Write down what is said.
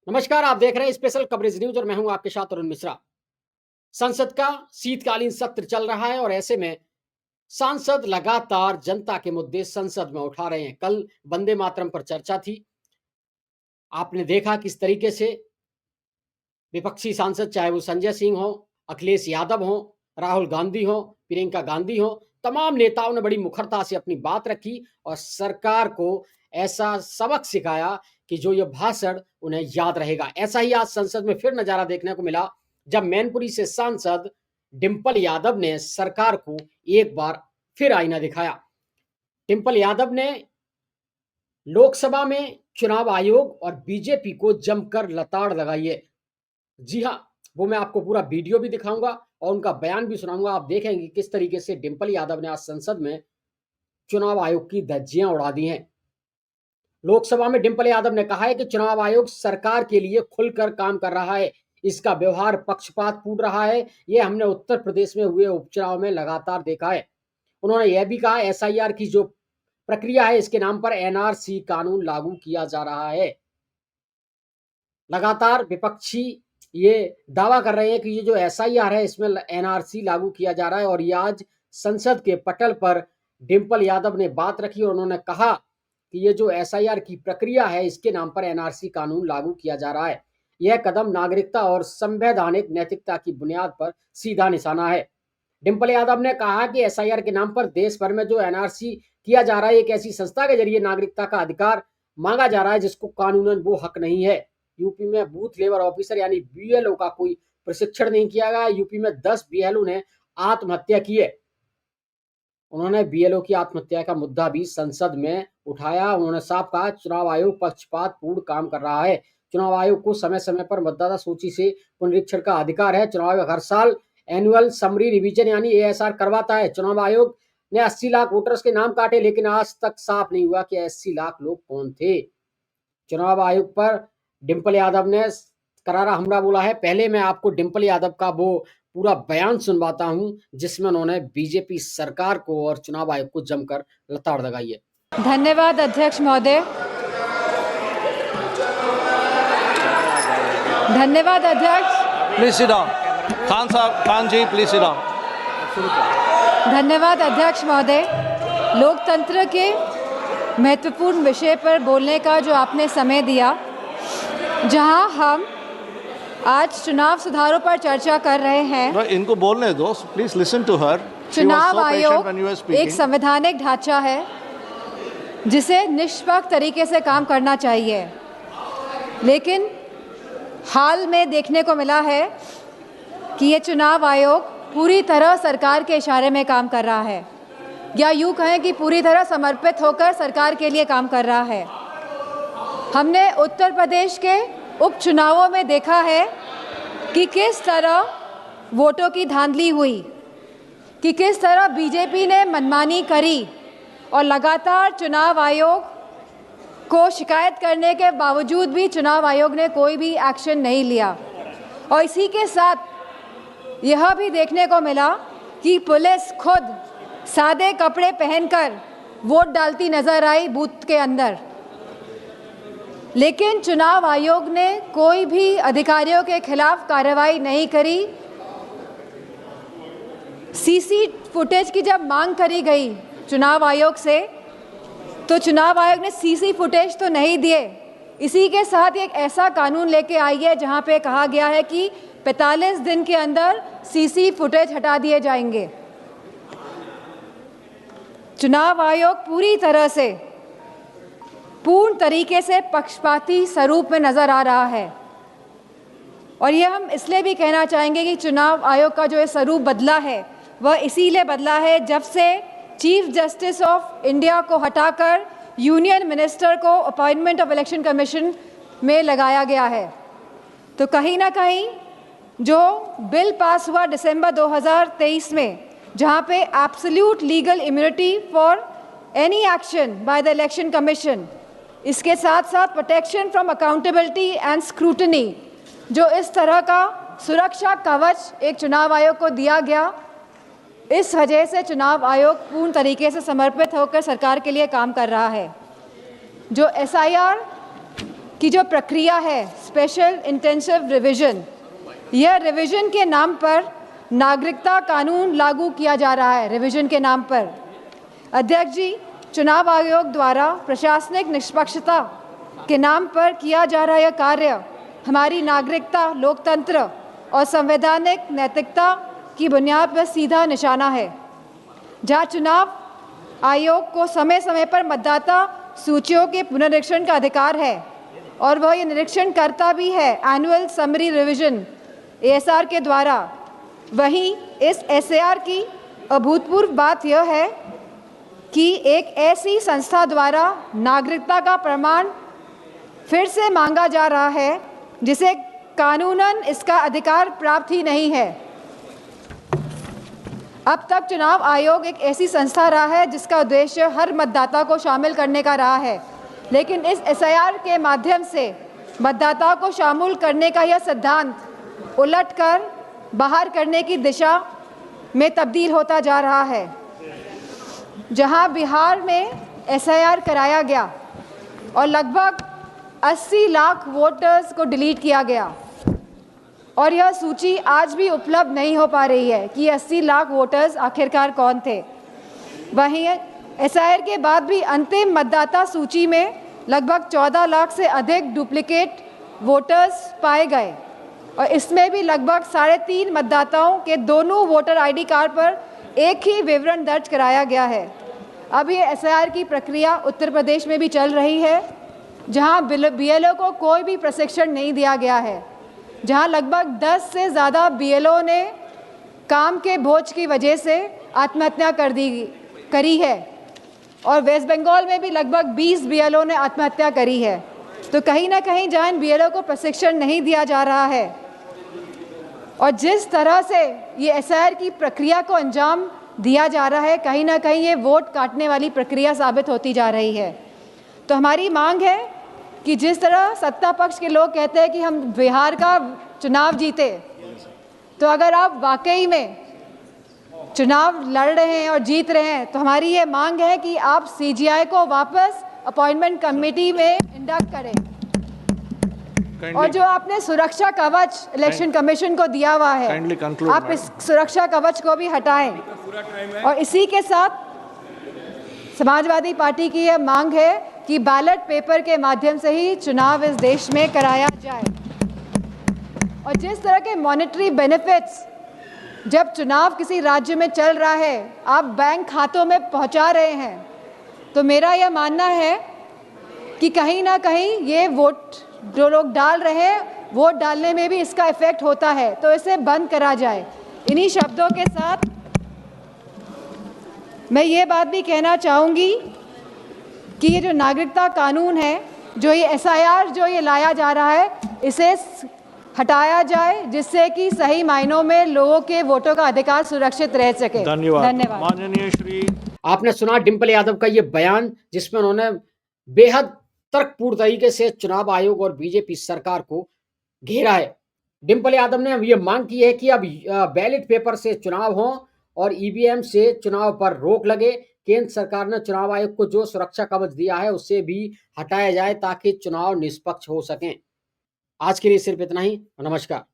नमस्कार, आप देख रहे हैं स्पेशल कवरेज न्यूज और मैं हूं आपके साथ अरुण मिश्रा। संसद का शीतकालीन सत्र चल रहा है और ऐसे में सांसद लगातार जनता के मुद्दे संसद में उठा रहे हैं। कल वंदे मातरम पर चर्चा थी। आपने देखा किस तरीके से विपक्षी सांसद, चाहे वो संजय सिंह हो, अखिलेश यादव हो, राहुल गांधी हो, प्रियंका गांधी हो, तमाम नेताओं ने बड़ी मुखरता से अपनी बात रखी और सरकार को ऐसा सबक सिखाया कि जो ये भाषण उन्हें याद रहेगा। ऐसा ही आज संसद में फिर नजारा देखने को मिला जब मैनपुरी से सांसद डिंपल यादव ने सरकार को एक बार फिर आईना दिखाया। डिंपल यादव ने लोकसभा में चुनाव आयोग और बीजेपी को जमकर लताड़ लगाई है। जी हाँ, वो मैं आपको पूरा वीडियो भी दिखाऊंगा और उनका बयान भी सुनाऊंगा। आप देखेंगे किस तरीके से डिंपल यादव ने आज संसद में चुनाव आयोग की धज्जियां उड़ा दी हैं। लोकसभा में डिंपल यादव ने कहा है कि चुनाव आयोग सरकार के लिए खुलकर काम कर रहा है, इसका व्यवहार पक्षपातपूर्ण रहा है। ये हमने उत्तर प्रदेश में हुए उपचुनाव में लगातार देखा है। उन्होंने यह भी कहा एसआईआर की जो प्रक्रिया है इसके नाम पर एनआरसी कानून लागू किया जा रहा है। लगातार विपक्षी ये दावा कर रहे हैं कि ये जो एसआईआर है इसमें एनआरसी लागू किया जा रहा है और ये आज संसद के पटल पर डिंपल यादव ने बात रखी और उन्होंने कहा कि ये जो एसआईआर की प्रक्रिया है इसके नाम पर एनआरसी कानून लागू किया जा रहा है। यह कदम नागरिकता और संवैधानिक नैतिकता की बुनियाद पर सीधा निशाना है। डिंपल यादव ने कहा कि एसआईआर के नाम पर देश भर में जो एनआरसी किया जा रहा है एक ऐसी संस्था के जरिए नागरिकता का अधिकार मांगा जा रहा है जिसको कानूनन वो हक नहीं है। यूपी में बूथ लेवल ऑफिसर यानी बीएलओ का कोई प्रशिक्षण नहीं किया गया। यूपी में 10 बीएलओ ने आत्महत्या की है। उन्होंने बीएलओ की आत्महत्या का मुद्दा भी संसद में उठाया। उन्होंने साफ कहा चुनाव आयोग पक्षपातपूर्ण काम कर रहा है। चुनाव आयोग को समय समय पर मतदाता सूची से पुनरीक्षण का अधिकार है। चुनाव आयोग हर साल एनुअल समरी रिवीजन यानी एएसआर करवाता है। चुनाव आयोग ने 80 लाख वोटर्स के नाम काटे लेकिन आज तक साफ नहीं हुआ कि 80 लाख लोग कौन थे। चुनाव आयोग पर डिंपल यादव ने करारा हमला बोला है। पहले मैं आपको डिंपल यादव का वो पूरा बयान सुनवाता हूं जिसमें उन्होंने बीजेपी सरकार को और चुनाव आयोग को जमकर लताड़ लगाई है। धन्यवाद अध्यक्ष महोदय। धन्यवाद अध्यक्ष। Please sit down. Khan ji please sit down. धन्यवाद अध्यक्ष महोदय। लोकतंत्र के महत्वपूर्ण विषय पर बोलने का जो आपने समय दिया, जहां हम आज चुनाव सुधारों पर चर्चा कर रहे हैं। इनको बोलने दो, प्लीज लिसन टू हर। चुनाव आयोग एक संवैधानिक ढांचा है जिसे निष्पक्ष तरीके से काम करना चाहिए, लेकिन हाल में देखने को मिला है कि ये चुनाव आयोग पूरी तरह सरकार के इशारे में काम कर रहा है, या यूँ कहें कि पूरी तरह समर्पित होकर सरकार के लिए काम कर रहा है। हमने उत्तर प्रदेश के उपचुनावों में देखा है कि किस तरह वोटों की धांधली हुई, कि किस तरह बीजेपी ने मनमानी करी और लगातार चुनाव आयोग को शिकायत करने के बावजूद भी चुनाव आयोग ने कोई भी एक्शन नहीं लिया। और इसी के साथ यह भी देखने को मिला कि पुलिस खुद सादे कपड़े पहनकर वोट डालती नजर आई बूथ के अंदर, लेकिन चुनाव आयोग ने कोई भी अधिकारियों के खिलाफ कार्रवाई नहीं करी। सीसी फुटेज की जब मांग करी गई चुनाव आयोग से, तो चुनाव आयोग ने सीसी फुटेज तो नहीं दिए। इसी के साथ एक ऐसा कानून लेके आई है जहां पे कहा गया है कि 45 दिन के अंदर सीसी फुटेज हटा दिए जाएंगे। चुनाव आयोग पूरी तरह से पूर्ण तरीके से पक्षपाती स्वरूप में नजर आ रहा है। और ये हम इसलिए भी कहना चाहेंगे कि चुनाव आयोग का जो ये स्वरूप बदला है वह इसीलिए बदला है जब से चीफ जस्टिस ऑफ इंडिया को हटाकर यूनियन मिनिस्टर को अपॉइंटमेंट ऑफ इलेक्शन कमीशन में लगाया गया है। तो कहीं ना कहीं जो बिल पास हुआ दिसंबर 2023 में, जहाँ पे absolute legal immunity for any action by the election commission, इसके साथ साथ protection from accountability and scrutiny, जो इस तरह का सुरक्षा कवच एक चुनाव आयोग को दिया गया, इस वजह से चुनाव आयोग पूर्ण तरीके से समर्पित होकर सरकार के लिए काम कर रहा है। जो एसआईआर की जो प्रक्रिया है स्पेशल इंटेंसिव रिवीजन, यह रिवीजन के नाम पर नागरिकता कानून लागू किया जा रहा है। रिवीजन के नाम पर अध्यक्ष जी, चुनाव आयोग द्वारा प्रशासनिक निष्पक्षता के नाम पर किया जा रहा यह कार्य हमारी नागरिकता, लोकतंत्र और संवैधानिक नैतिकता की बुनियाद पर सीधा निशाना है। जहां चुनाव आयोग को समय समय पर मतदाता सूचियों के पुनरीक्षण का अधिकार है और वह ये निरीक्षण करता भी है एनुअल समरी रिवीजन ASR के द्वारा, वहीं इस SAR की अभूतपूर्व बात यह है कि एक ऐसी संस्था द्वारा नागरिकता का प्रमाण फिर से मांगा जा रहा है जिसे कानूनन इसका अधिकार प्राप्त ही नहीं है। अब तक चुनाव आयोग एक ऐसी संस्था रहा है जिसका उद्देश्य हर मतदाता को शामिल करने का रहा है, लेकिन इस SIR के माध्यम से मतदाता को शामिल करने का यह सिद्धांत उलटकर बाहर करने की दिशा में तब्दील होता जा रहा है। जहां बिहार में SIR कराया गया और लगभग 80 लाख वोटर्स को डिलीट किया गया और यह सूची आज भी उपलब्ध नहीं हो पा रही है कि 80 लाख वोटर्स आखिरकार कौन थे। वहीं SIR के बाद भी अंतिम मतदाता सूची में लगभग 14 लाख से अधिक डुप्लीकेट वोटर्स पाए गए और इसमें भी लगभग 3.5 मतदाताओं के दोनों वोटर ID कार्ड पर एक ही विवरण दर्ज कराया गया है। अब ये SIR की प्रक्रिया उत्तर प्रदेश में भी चल रही है, जहां BLO को कोई भी प्रशिक्षण नहीं दिया गया है, जहां लगभग 10 से ज़्यादा BLO ने काम के बोझ की वजह से आत्महत्या करी है और वेस्ट बंगाल में भी लगभग 20 BLO ने आत्महत्या करी है। तो कहीं ना कहीं जहां इन BLO को प्रशिक्षण नहीं दिया जा रहा है और जिस तरह से ये SIR की प्रक्रिया को अंजाम दिया जा रहा है, कहीं ना कहीं ये वोट काटने वाली प्रक्रिया साबित होती जा रही है। तो हमारी मांग है कि जिस तरह सत्ता पक्ष के लोग कहते हैं कि हम बिहार का चुनाव जीते, तो अगर आप वाकई में चुनाव लड़ रहे हैं और जीत रहे हैं, तो हमारी ये मांग है कि आप CGI को वापस अपॉइंटमेंट कमेटी में इंडक्ट करें और जो आपने सुरक्षा कवच इलेक्शन कमीशन को दिया हुआ है, आप इस सुरक्षा कवच को भी हटाएं। और इसी के साथ समाजवादी पार्टी की यह मांग है कि बैलेट पेपर के माध्यम से ही चुनाव इस देश में कराया जाए और जिस तरह के मॉनेटरी बेनिफिट्स जब चुनाव किसी राज्य में चल रहा है आप बैंक खातों में पहुंचा रहे हैं, तो मेरा यह मानना है कि कहीं ना कहीं ये वोट जो लोग डाल रहे हैं, वोट डालने में भी इसका इफेक्ट होता है, तो इसे बंद करा जाए। इन्हीं शब्दों के साथ मैं ये बात भी कहना चाहूँगी कि ये जो नागरिकता कानून है, जो ये SIR जो ये लाया जा रहा है, इसे हटाया जाए जिससे कि सही मायनों में लोगों के वोटों का अधिकार सुरक्षित रह सके। धन्यवाद। माननीय श्री आपने सुना डिंपल यादव का ये बयान, जिसमें उन्होंने बेहद तर्कपूर्ण तरीके से चुनाव आयोग और बीजेपी सरकार को घेरा है। डिंपल यादव ने ये मांग की है कि अब बैलेट पेपर से चुनाव हो और EVM से चुनाव पर रोक लगे। केंद्र सरकार ने चुनाव आयोग को जो सुरक्षा कवच दिया है उसे भी हटाया जाए ताकि चुनाव निष्पक्ष हो सकें। आज के लिए सिर्फ इतना ही। नमस्कार।